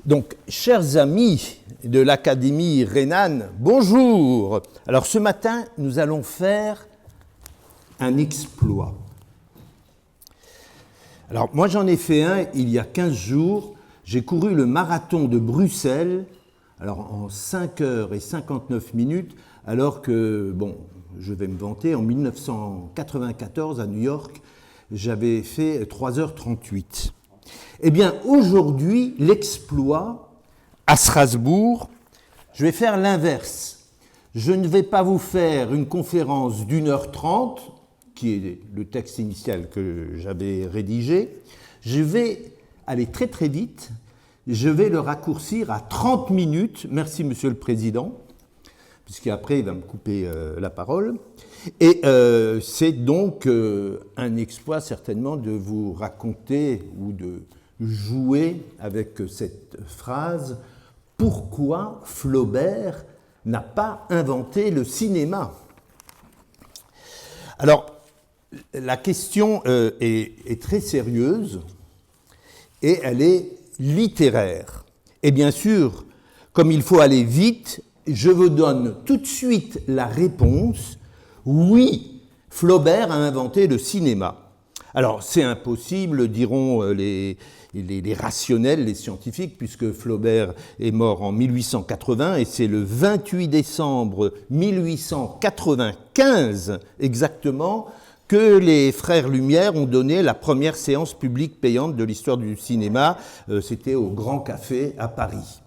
Donc, chers amis de l'Académie Renan, bonjour. Alors, ce matin, nous allons faire un exploit. Alors, moi, j'en ai fait un il y a 15 jours. J'ai couru le marathon de Bruxelles, alors en 5 heures et 59 minutes, alors que, bon, je vais me vanter, en 1994, à New York, j'avais fait 3h38. Eh bien, aujourd'hui, l'exploit, à Strasbourg, je vais faire l'inverse. Je ne vais pas vous faire une conférence d'1h30, qui est le texte initial que j'avais rédigé. Je vais aller très très vite. Je vais le raccourcir à 30 minutes. Merci, Monsieur le Président, puisqu'après, il va me couper la parole. Et c'est donc un exploit, certainement, de vous raconter ou de jouer avec cette phrase « Pourquoi Flaubert n'a pas inventé le cinéma ?» Alors, la question est très sérieuse et elle est littéraire. Et bien sûr, comme il faut aller vite, je vous donne tout de suite la réponse « Oui, Flaubert a inventé le cinéma ». Alors, c'est impossible, diront les rationnels, les scientifiques, puisque Flaubert est mort en 1880 et c'est le 28 décembre 1895 exactement que les frères Lumière ont donné la première séance publique payante de l'histoire du cinéma. C'était au Grand Café à Paris.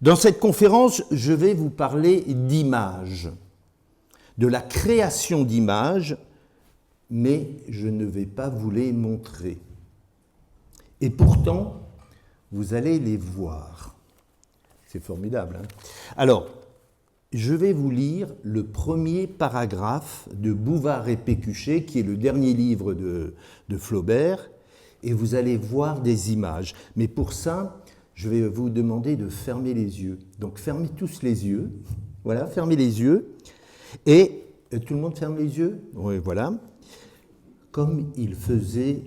Dans cette conférence, je vais vous parler d'images, de la création d'images, mais je ne vais pas vous les montrer. Et pourtant, vous allez les voir. C'est formidable, hein ? Alors, je vais vous lire le premier paragraphe de Bouvard et Pécuchet, qui est le dernier livre de Flaubert, et vous allez voir des images. Mais pour ça, je vais vous demander de fermer les yeux. Donc, fermez tous les yeux. Voilà, fermez les yeux. Et tout le monde ferme les yeux ? Oui, voilà. Comme il faisait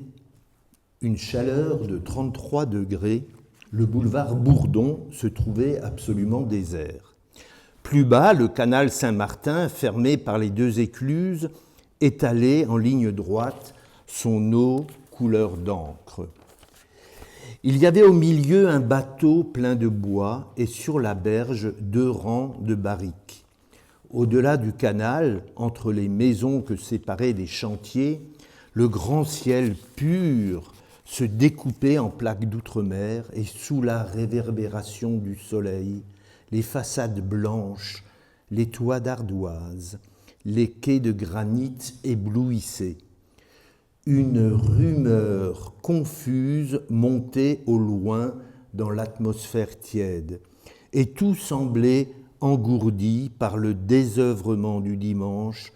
une chaleur de 33 degrés, le boulevard Bourdon se trouvait absolument désert. Plus bas, le canal Saint-Martin, fermé par les deux écluses, étalait en ligne droite son eau couleur d'encre. Il y avait au milieu un bateau plein de bois et sur la berge 2 rangs de barriques. Au-delà du canal, entre les maisons que séparaient des chantiers, le grand ciel pur se découpait en plaques d'outre-mer et sous la réverbération du soleil, les façades blanches, les toits d'ardoise, les quais de granit éblouissaient. Une rumeur confuse montait au loin dans l'atmosphère tiède, et tout semblait engourdi par le désœuvrement du dimanche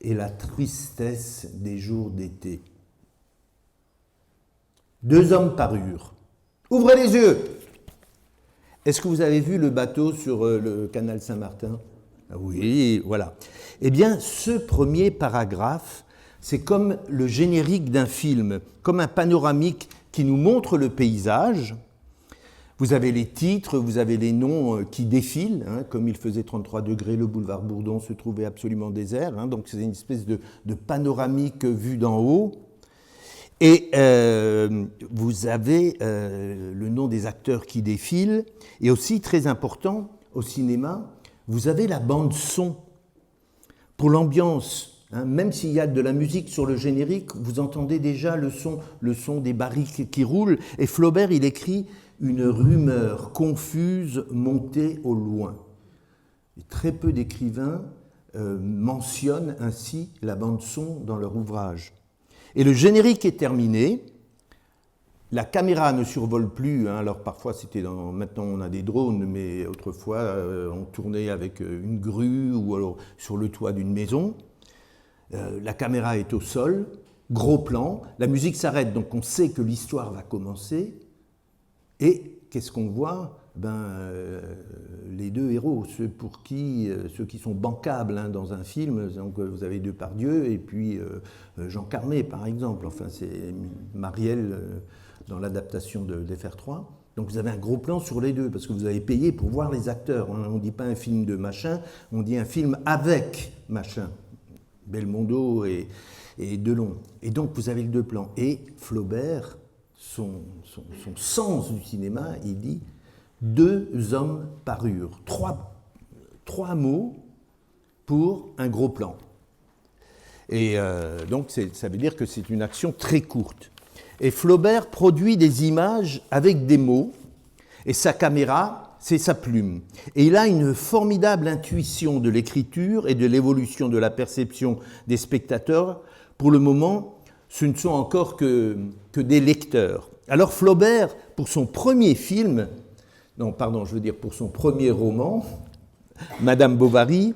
et la tristesse des jours d'été. 2 hommes parurent. « Ouvrez les yeux !» Est-ce que vous avez vu le bateau sur le canal Saint-Martin ? Oui, voilà. Eh bien, ce premier paragraphe, c'est comme le générique d'un film, comme un panoramique qui nous montre le paysage. Vous avez les titres, vous avez les noms qui défilent, hein, comme il faisait 33 degrés, le boulevard Bourdon se trouvait absolument désert, hein, donc c'est une espèce de panoramique vue d'en haut. Et vous avez le nom des acteurs qui défilent, et aussi, très important, au cinéma, vous avez la bande-son. Pour l'ambiance, hein, même s'il y a de la musique sur le générique, vous entendez déjà le son des barriques qui roulent, et Flaubert, il écrit « une rumeur confuse montée au loin ». Et très peu d'écrivains mentionnent ainsi la bande-son dans leur ouvrage. Et le générique est terminé, la caméra ne survole plus, hein, alors parfois maintenant on a des drones, mais autrefois on tournait avec une grue ou alors sur le toit d'une maison. La caméra est au sol, gros plan, la musique s'arrête, donc on sait que l'histoire va commencer. Et qu'est-ce qu'on voit ? Les deux héros, ceux qui sont bancables, hein, dans un film. Donc vous avez Depardieu et puis Jean Carmé, par exemple. Enfin, c'est Marielle dans l'adaptation de d'FR3. Donc vous avez un gros plan sur les deux, parce que vous avez payé pour voir les acteurs. On ne dit pas un film de machin, on dit un film avec machin. Belmondo et Delon. Et donc vous avez les deux plans. Et Flaubert, son sens du cinéma, il dit « deux hommes parurent ». Trois mots pour un gros plan. Et donc ça veut dire que c'est une action très courte. Et Flaubert produit des images avec des mots, et sa caméra, c'est sa plume. Et il a une formidable intuition de l'écriture et de l'évolution de la perception des spectateurs. Pour le moment, ce ne sont encore que des lecteurs. Alors Flaubert, pour son premier film, pour son premier roman, Madame Bovary,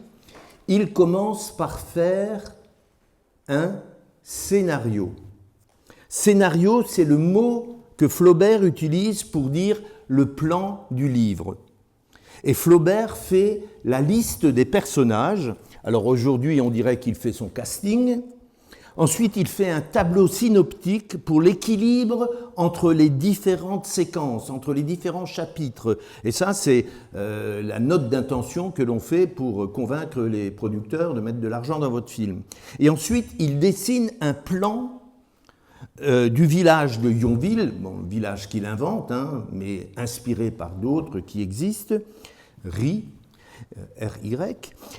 il commence par faire un scénario. Scénario, c'est le mot que Flaubert utilise pour dire le plan du livre. Et Flaubert fait la liste des personnages. Alors aujourd'hui, on dirait qu'il fait son casting. Ensuite, il fait un tableau synoptique pour l'équilibre entre les différentes séquences, entre les différents chapitres. Et ça, c'est la note d'intention que l'on fait pour convaincre les producteurs de mettre de l'argent dans votre film. Et ensuite, il dessine un plan du village de Yonville, bon, village qu'il invente, mais inspiré par d'autres qui existent, RY,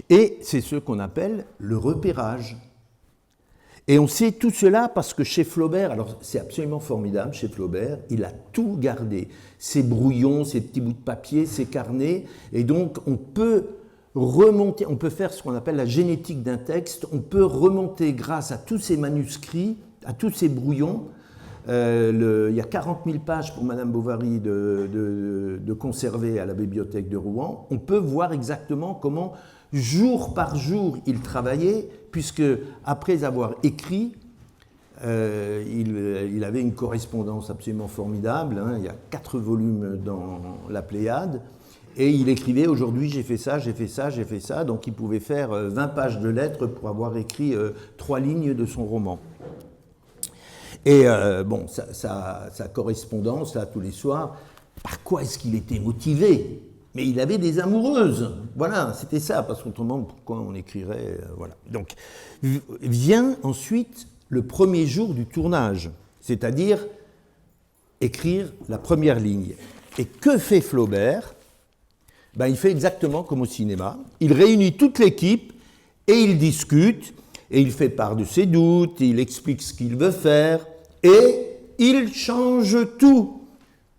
et c'est ce qu'on appelle le repérage. Et on sait tout cela parce que chez Flaubert, alors c'est absolument formidable, chez Flaubert, il a tout gardé, ses brouillons, ses petits bouts de papier, ses carnets, et donc on peut remonter, on peut faire ce qu'on appelle la génétique d'un texte, on peut remonter grâce à tous ces manuscrits, à tous ces brouillons. Il y a 40 000 pages pour Madame Bovary de conserver à la bibliothèque de Rouen. On peut voir exactement comment, jour par jour, il travaillait, puisque après avoir écrit, il avait une correspondance absolument formidable. Il y a 4 volumes dans la Pléiade. Et il écrivait « Aujourd'hui, j'ai fait ça, j'ai fait ça, j'ai fait ça ». Donc il pouvait faire 20 pages de lettres pour avoir écrit 3 lignes de son roman. Et sa correspondance, là, tous les soirs, par quoi est-ce qu'il était motivé? Mais il avait des amoureuses. Voilà, c'était ça, parce qu'autrement, pourquoi on écrirait voilà. Donc, vient ensuite le premier jour du tournage, c'est-à-dire écrire la première ligne. Et que fait Flaubert? Il fait exactement comme au cinéma. Il réunit toute l'équipe et il discute, et il fait part de ses doutes, il explique ce qu'il veut faire, et il change tout.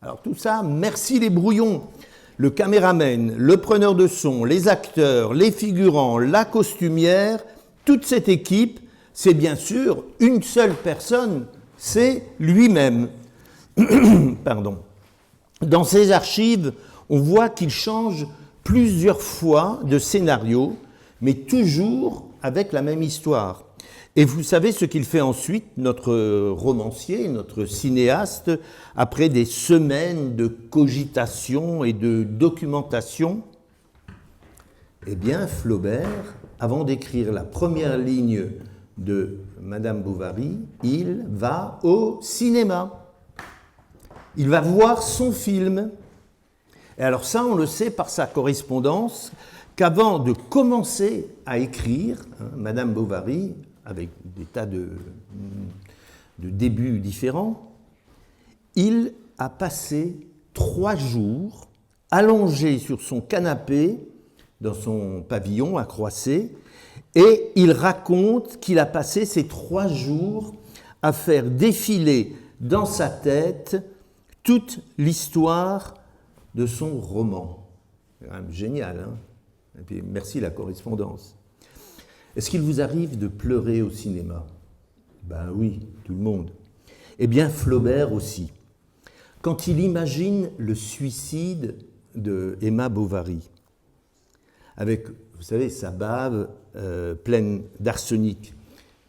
Alors tout ça, merci les brouillons. Le caméraman, le preneur de son, les acteurs, les figurants, la costumière, toute cette équipe, c'est bien sûr une seule personne, c'est lui-même. Pardon. Dans ses archives, on voit qu'il change plusieurs fois de scénario, mais toujours avec la même histoire. Et vous savez ce qu'il fait ensuite, notre romancier, notre cinéaste, après des semaines de cogitation et de documentation? Eh bien, Flaubert, avant d'écrire la première ligne de Madame Bovary, il va au cinéma. Il va voir son film. Et alors ça, on le sait par sa correspondance, qu'avant de commencer à écrire, Madame Bovary, avec des tas de débuts différents, il a passé 3 jours allongé sur son canapé dans son pavillon à Croisset, et il raconte qu'il a passé ces 3 jours à faire défiler dans sa tête toute l'histoire de son roman. C'est quand même génial, hein? Et puis, merci la correspondance. Est-ce qu'il vous arrive de pleurer au cinéma? Ben oui, tout le monde. Eh bien, Flaubert aussi. Quand il imagine le suicide de Emma Bovary, avec, vous savez, sa bave pleine d'arsenic.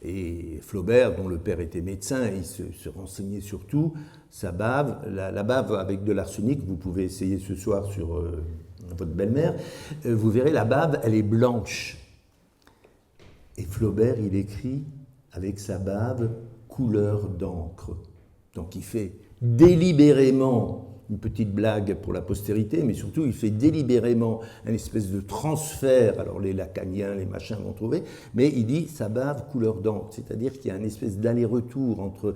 Et Flaubert, dont le père était médecin, il se renseignait sur tout, sa bave, la bave avec de l'arsenic, vous pouvez essayer ce soir sur votre belle-mère, vous verrez, la bave, elle est blanche. Et Flaubert, il écrit avec sa bave couleur d'encre. Donc il fait délibérément une petite blague pour la postérité, mais surtout il fait délibérément un espèce de transfert, alors les lacaniens, les machins vont trouver, mais il dit ça bave couleur d'encre, c'est-à-dire qu'il y a une espèce d'aller-retour entre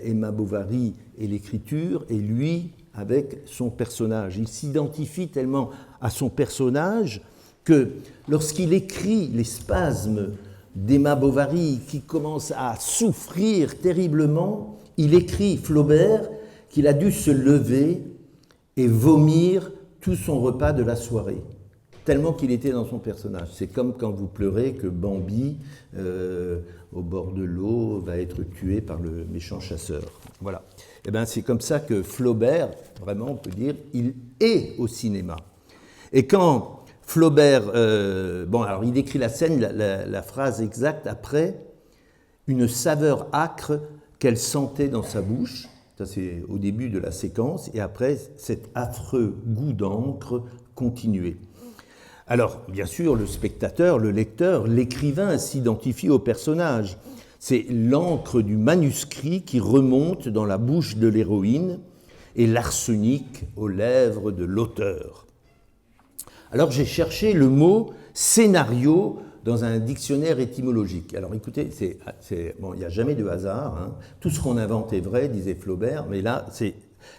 Emma Bovary et l'écriture, et lui avec son personnage. Il s'identifie tellement à son personnage que lorsqu'il écrit les spasmes d'Emma Bovary qui commence à souffrir terriblement, il écrit Flaubert qu'il a dû se lever et vomir tout son repas de la soirée, tellement qu'il était dans son personnage. C'est comme quand vous pleurez que Bambi, au bord de l'eau, va être tué par le méchant chasseur. Voilà. Et bien, c'est comme ça que Flaubert, vraiment, on peut dire, il est au cinéma. Et quand Flaubert, bon, alors il décrit la scène, la phrase exacte après, une saveur âcre qu'elle sentait dans sa bouche. Ça, c'est au début de la séquence, et après, cet affreux goût d'encre continuait. Alors, bien sûr, le spectateur, le lecteur, l'écrivain s'identifie au personnage. C'est l'encre du manuscrit qui remonte dans la bouche de l'héroïne et l'arsenic aux lèvres de l'auteur. Alors, j'ai cherché le mot scénario dans un dictionnaire étymologique. Alors écoutez, bon, il n'y a jamais de hasard, hein. Tout ce qu'on invente est vrai, disait Flaubert, mais là,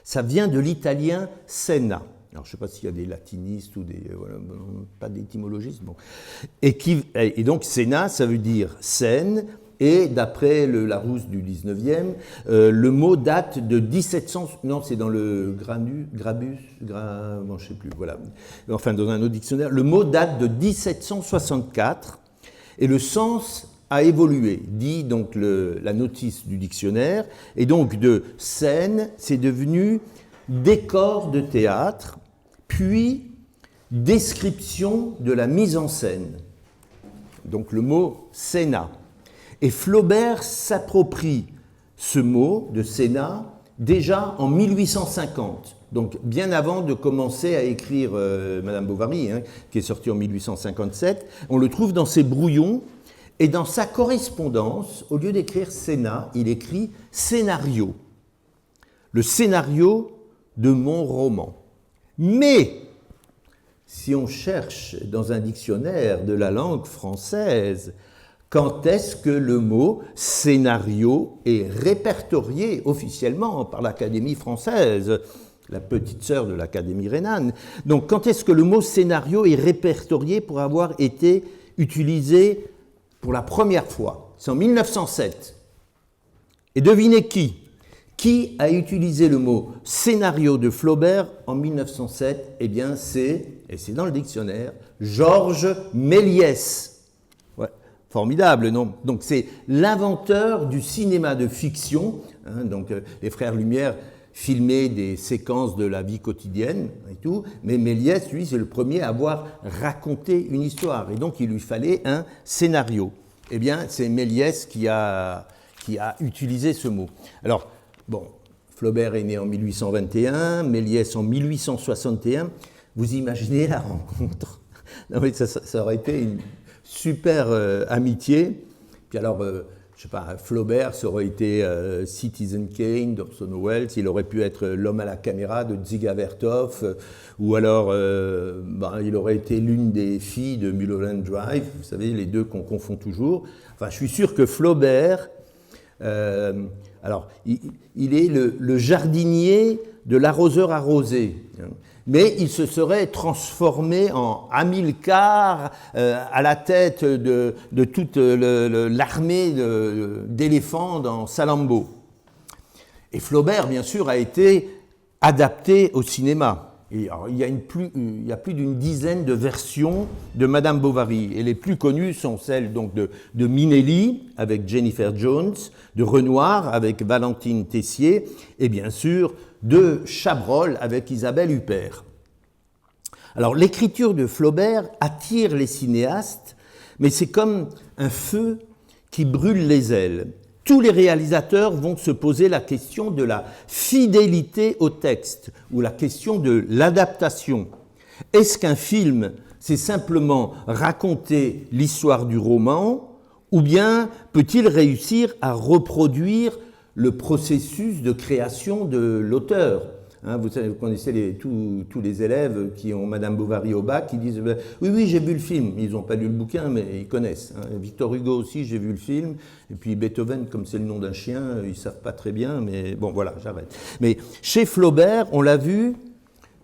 ça vient de l'italien scena. Alors je ne sais pas s'il y a des latinistes ou des... Voilà, pas d'étymologistes, bon. Et donc scena, ça veut dire scène, et d'après Larousse du 19e, le mot date de 1700... Non, c'est dans le Grabus, bon, je ne sais plus, voilà. Enfin, dans un autre dictionnaire, le mot date de 1764, et le sens a évolué, dit donc la notice du dictionnaire, et donc de scène, c'est devenu décor de théâtre, puis description de la mise en scène. Donc le mot scéna. Et Flaubert s'approprie ce mot de scéna déjà en 1850, donc bien avant de commencer à écrire Madame Bovary, hein, qui est sortie en 1857. On le trouve dans ses brouillons, et dans sa correspondance, au lieu d'écrire scéna, il écrit scénario. Le scénario de mon roman. Mais, si on cherche dans un dictionnaire de la langue française, quand est-ce que le mot scénario est répertorié officiellement par l'Académie française, la petite sœur de l'Académie rhénane? Donc, quand est-ce que le mot scénario est répertorié pour avoir été utilisé pour la première fois? C'est en 1907. Et devinez qui? Qui a utilisé le mot scénario de Flaubert en 1907? Eh bien, et c'est dans le dictionnaire, Georges Méliès. Ouais, formidable, non? Donc, c'est l'inventeur du cinéma de fiction. Hein, donc, les frères Lumière filmaient des séquences de la vie quotidienne et tout, mais Méliès, lui, c'est le premier à avoir raconté une histoire. Et donc, il lui fallait un scénario. Eh bien, c'est Méliès qui a utilisé ce mot. Alors, bon, Flaubert est né en 1821, Méliès en 1861. Vous imaginez la rencontre? Non, mais ça aurait été une super amitié. Puis alors, je sais pas, Flaubert, ça aurait été Citizen Kane d'Orson Welles, il aurait pu être L'homme à la caméra de Dziga Vertov, ou alors il aurait été l'une des filles de Mulholland Drive, vous savez, les deux qu'on confond toujours. Enfin, je suis sûr que Flaubert... alors, il est le jardinier de l'arroseur arrosé, hein, mais il se serait transformé en Hamilcar à la tête de toute l'armée d'éléphants dans Salammbô. Et Flaubert, bien sûr, a été adapté au cinéma. Et alors, il y a plus d'une dizaine de versions de Madame Bovary. Et les plus connues sont celles donc, de Minelli avec Jennifer Jones, de Renoir avec Valentine Tessier, et bien sûr de Chabrol avec Isabelle Huppert. Alors l'écriture de Flaubert attire les cinéastes, mais c'est comme un feu qui brûle les ailes. Tous les réalisateurs vont se poser la question de la fidélité au texte ou la question de l'adaptation. Est-ce qu'un film, c'est simplement raconter l'histoire du roman, ou bien peut-il réussir à reproduire le processus de création de l'auteur? Hein, vous connaissez tous les élèves qui ont Madame Bovary au bac, qui disent oui, oui, j'ai vu le film. Ils n'ont pas lu le bouquin, mais ils connaissent. Hein. Victor Hugo aussi, j'ai vu le film. Et puis Beethoven, comme c'est le nom d'un chien, ils ne savent pas très bien, mais bon, voilà, j'arrête. Mais chez Flaubert, on l'a vu,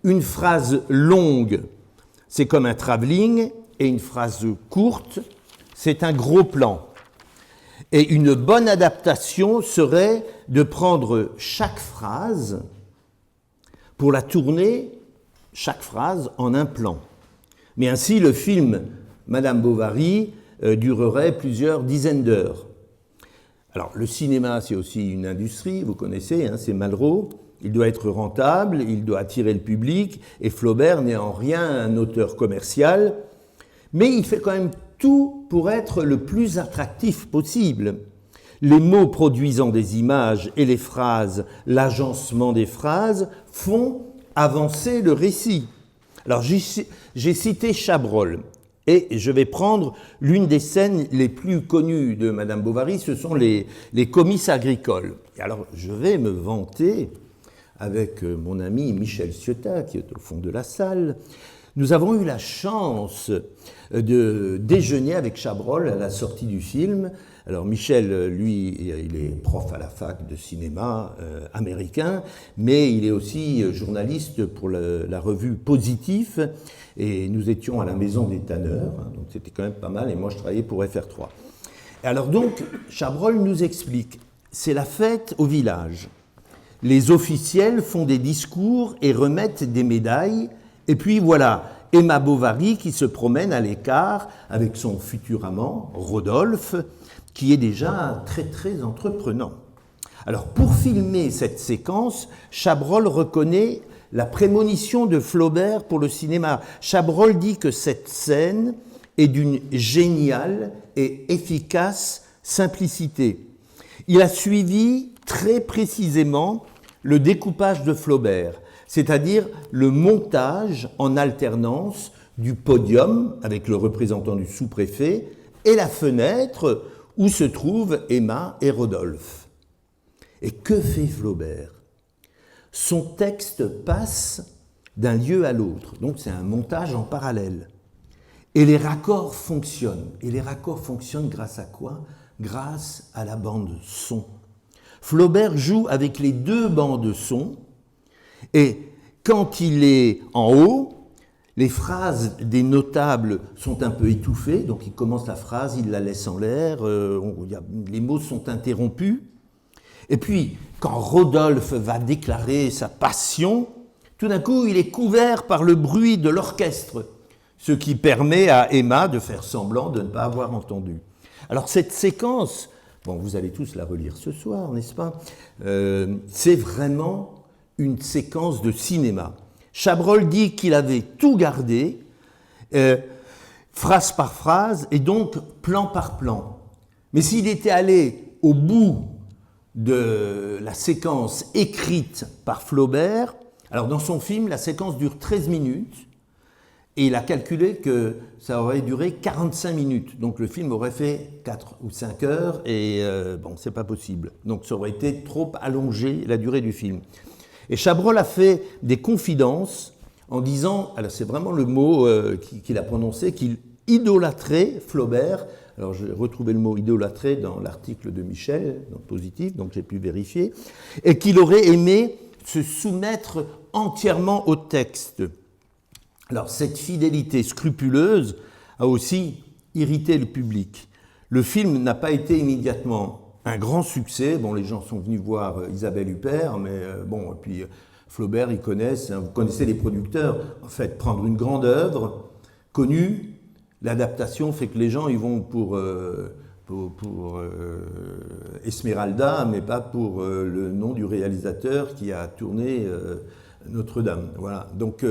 une phrase longue, c'est comme un travelling, et une phrase courte, c'est un gros plan. Et une bonne adaptation serait de prendre chaque phrase pour la tourner, chaque phrase, en un plan. Mais ainsi, le film Madame Bovary durerait plusieurs dizaines d'heures. Alors, le cinéma, c'est aussi une industrie, vous connaissez, hein, c'est Malraux. Il doit être rentable, il doit attirer le public, et Flaubert n'est en rien un auteur commercial, mais il fait quand même tout pour être le plus attractif possible. Les mots produisant des images et les phrases, l'agencement des phrases font avancer le récit. Alors j'ai cité Chabrol et je vais prendre l'une des scènes les plus connues de Madame Bovary, ce sont les comices agricoles. Et alors je vais me vanter avec mon ami Michel Ciotat qui est au fond de la salle. Nous avons eu la chance de déjeuner avec Chabrol à la sortie du film. Alors Michel, lui, il est prof à la fac de cinéma américain, mais il est aussi journaliste pour la revue Positif, et nous étions à la Maison des Tanneurs, hein, donc c'était quand même pas mal, et moi je travaillais pour FR3. Et alors donc, Chabrol nous explique, c'est la fête au village. Les officiels font des discours et remettent des médailles, et puis voilà, Emma Bovary qui se promène à l'écart avec son futur amant, Rodolphe, qui est déjà très très entreprenant. Alors pour filmer cette séquence, Chabrol reconnaît la prémonition de Flaubert pour le cinéma. Chabrol dit que cette scène est d'une géniale et efficace simplicité. Il a suivi très précisément le découpage de Flaubert, c'est-à-dire le montage en alternance du podium avec le représentant du sous-préfet et la fenêtre où se trouvent Emma et Rodolphe. Et que fait Flaubert? Son texte passe d'un lieu à l'autre, donc c'est un montage en parallèle. Et les raccords fonctionnent. Et les raccords fonctionnent grâce à quoi? Grâce à la bande son. Flaubert joue avec les deux bandes son, et quand il est en haut, les phrases des notables sont un peu étouffées, donc il commence la phrase, il la laisse en l'air, les mots sont interrompus. Et puis, quand Rodolphe va déclarer sa passion, tout d'un coup, il est couvert par le bruit de l'orchestre, ce qui permet à Emma de faire semblant de ne pas avoir entendu. Alors cette séquence, bon, vous allez tous la relire ce soir, n'est-ce pas? C'est vraiment une séquence de cinéma. Chabrol dit qu'il avait tout gardé, phrase par phrase, et donc plan par plan. Mais s'il était allé au bout de la séquence écrite par Flaubert, alors dans son film, la séquence dure 13 minutes, et il a calculé que ça aurait duré 45 minutes. Donc le film aurait fait 4 ou 5 heures, et bon, c'est pas possible. Donc ça aurait été trop allongé, la durée du film. Et Chabrol a fait des confidences en disant, alors c'est vraiment le mot qu'il a prononcé, qu'il idolâtrait Flaubert. Alors j'ai retrouvé le mot idolâtrer dans l'article de Michel, dans Positif, donc j'ai pu vérifier, et qu'il aurait aimé se soumettre entièrement au texte. Alors cette fidélité scrupuleuse a aussi irrité le public. Le film n'a pas été immédiatement un grand succès. Bon, les gens sont venus voir Isabelle Huppert, mais bon, et puis Flaubert, ils connaissent, hein, vous connaissez les producteurs. En fait, prendre une grande œuvre connue, l'adaptation fait que les gens ils vont pour Esmeralda, mais pas pour le nom du réalisateur qui a tourné Notre-Dame. Voilà. Donc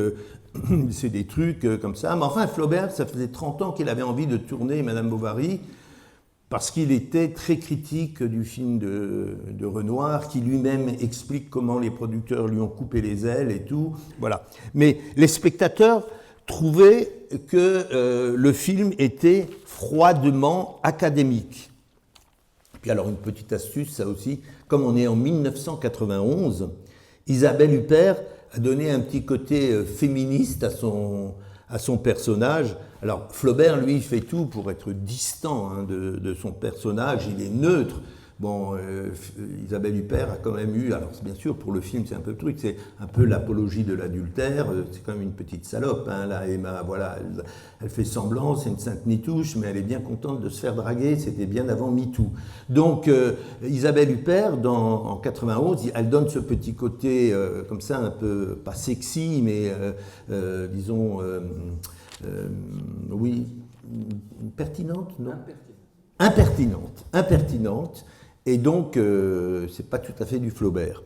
c'est des trucs comme ça. Mais enfin, Flaubert, ça faisait 30 ans qu'il avait envie de tourner Madame Bovary, parce qu'il était très critique du film de Renoir, qui lui-même explique comment les producteurs lui ont coupé les ailes et tout. Voilà. Mais les spectateurs trouvaient que le film était froidement académique. Puis alors une petite astuce, ça aussi, comme on est en 1991, Isabelle Huppert a donné un petit côté féministe à son personnage. Alors Flaubert, lui, fait tout pour être distant de son personnage, il est neutre. Bon, Isabelle Huppert a quand même eu, alors bien sûr pour le film c'est un peu le truc, c'est un peu l'apologie de l'adultère, c'est quand même une petite salope, là, Emma, voilà, elle fait semblant, c'est une sainte nitouche, mais elle est bien contente de se faire draguer, c'était bien avant MeToo. Donc Isabelle Huppert, en 91, elle donne ce petit côté comme ça, un peu, pas sexy, mais disons, oui, pertinente, non ? Impertinente, et donc c'est pas tout à fait du Flaubert.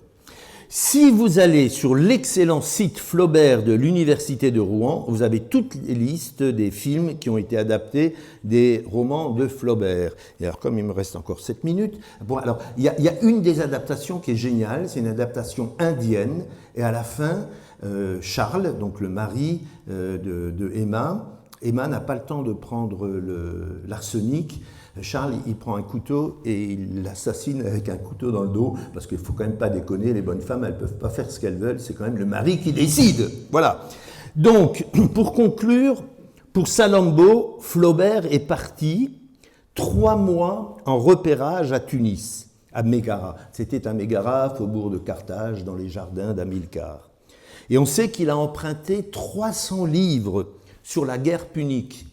Si vous allez sur l'excellent site Flaubert de l'Université de Rouen, vous avez toutes les listes des films qui ont été adaptés des romans de Flaubert. Et alors, comme il me reste encore 7 minutes, bon, alors, il y a une des adaptations qui est géniale, c'est une adaptation indienne, et à la fin, Charles, donc le mari de Emma n'a pas le temps de prendre l'arsenic. Charles, il prend un couteau et il l'assassine avec un couteau dans le dos, parce qu'il ne faut quand même pas déconner, les bonnes femmes, elles ne peuvent pas faire ce qu'elles veulent, c'est quand même le mari qui décide. Voilà. Donc, pour conclure, pour Salammbô, Flaubert est parti 3 mois en repérage à Tunis, à Mégara. C'était à Mégara, faubourg de Carthage, dans les jardins d'Hamilcar. Et on sait qu'il a emprunté 300 livres sur la guerre punique.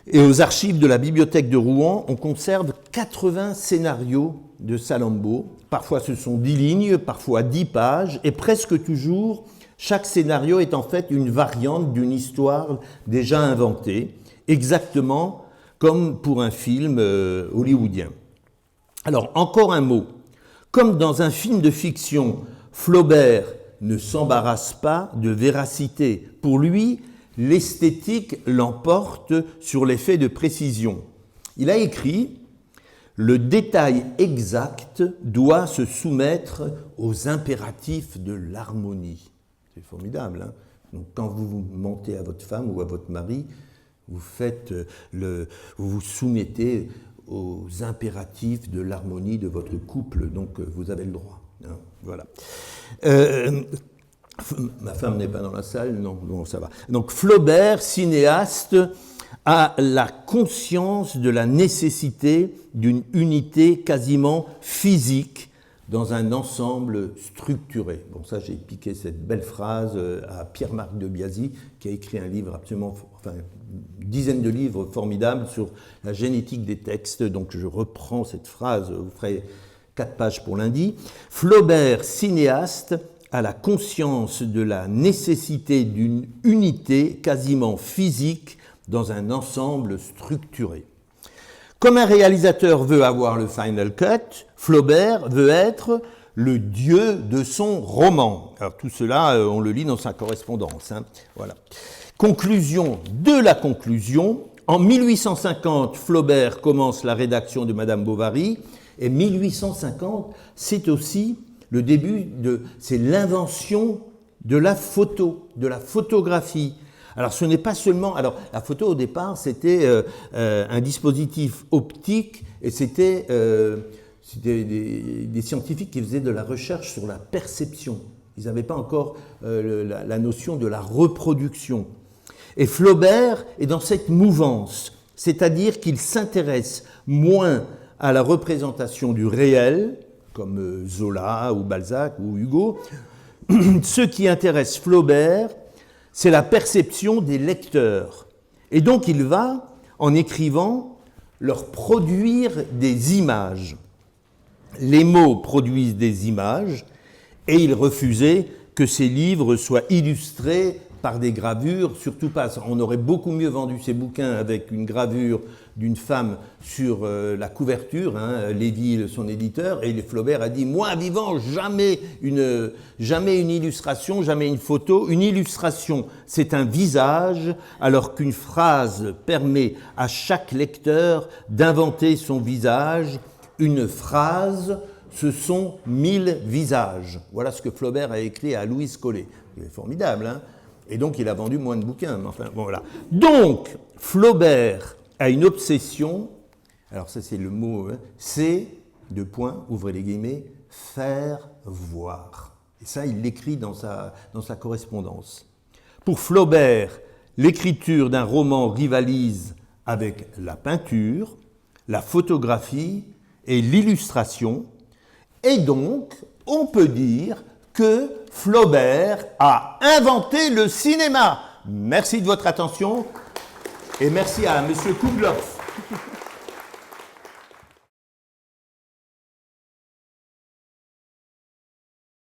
Et aux archives de la bibliothèque de Rouen, on conserve 80 scénarios de Salammbô. Parfois ce sont 10 lignes, parfois 10 pages, et presque toujours, chaque scénario est en fait une variante d'une histoire déjà inventée, exactement comme pour un film hollywoodien. Alors, encore un mot. Comme dans un film de fiction, Flaubert ne s'embarrasse pas de véracité. Pour lui, l'esthétique l'emporte sur l'effet de précision. Il a écrit « Le détail exact doit se soumettre aux impératifs de l'harmonie ». C'est formidable, hein ? Donc, quand vous mentez à votre femme ou à votre mari, vous vous soumettez aux impératifs de l'harmonie de votre couple, donc vous avez le droit. Hein, voilà. Ma femme n'est pas dans la salle, non, ça va. Donc Flaubert, cinéaste, a la conscience de la nécessité d'une unité quasiment physique dans un ensemble structuré. Bon, ça, j'ai piqué cette belle phrase à Pierre-Marc de Biasy, qui a écrit un livre absolument, une dizaine de livres formidables sur la génétique des textes. Donc, je reprends cette phrase, vous ferez 4 pages pour lundi. Flaubert, cinéaste, a la conscience de la nécessité d'une unité quasiment physique dans un ensemble structuré. Comme un réalisateur veut avoir le final cut, Flaubert veut être le dieu de son roman. Alors tout cela, on le lit dans sa correspondance. Hein. Voilà. Conclusion de la conclusion. En 1850, Flaubert commence la rédaction de Madame Bovary, et 1850, c'est aussi le début c'est l'invention de la photo, de la photographie. Alors ce n'est pas seulement, alors la photo au départ c'était un dispositif optique et c'était des scientifiques qui faisaient de la recherche sur la perception. Ils n'avaient pas encore la notion de la reproduction. Et Flaubert est dans cette mouvance, c'est-à-dire qu'il s'intéresse moins à la représentation du réel, comme Zola ou Balzac ou Hugo. Ce qui intéresse Flaubert, c'est la perception des lecteurs. Et donc il va, en écrivant, leur produire des images. Les mots produisent des images, et il refusait que ces livres soient illustrés par des gravures, surtout pas. On aurait beaucoup mieux vendu ces bouquins avec une gravure d'une femme sur la couverture, hein, Lévy, son éditeur, et Flaubert a dit « Moi, vivant, jamais une illustration, jamais une photo. Une illustration, c'est un visage, alors qu'une phrase permet à chaque lecteur d'inventer son visage. Une phrase, ce sont 1000 visages. » Voilà ce que Flaubert a écrit à Louise Collet. C'est formidable, hein ? Et donc, il a vendu moins de bouquins. Enfin, bon, voilà. Donc, Flaubert a une obsession, alors ça c'est le mot, hein, c'est, 2 points, ouvrez les guillemets, faire voir. Et ça, il l'écrit dans sa correspondance. Pour Flaubert, l'écriture d'un roman rivalise avec la peinture, la photographie et l'illustration, et donc on peut dire que Flaubert a inventé le cinéma. Merci de votre attention et merci à M. Kougloff.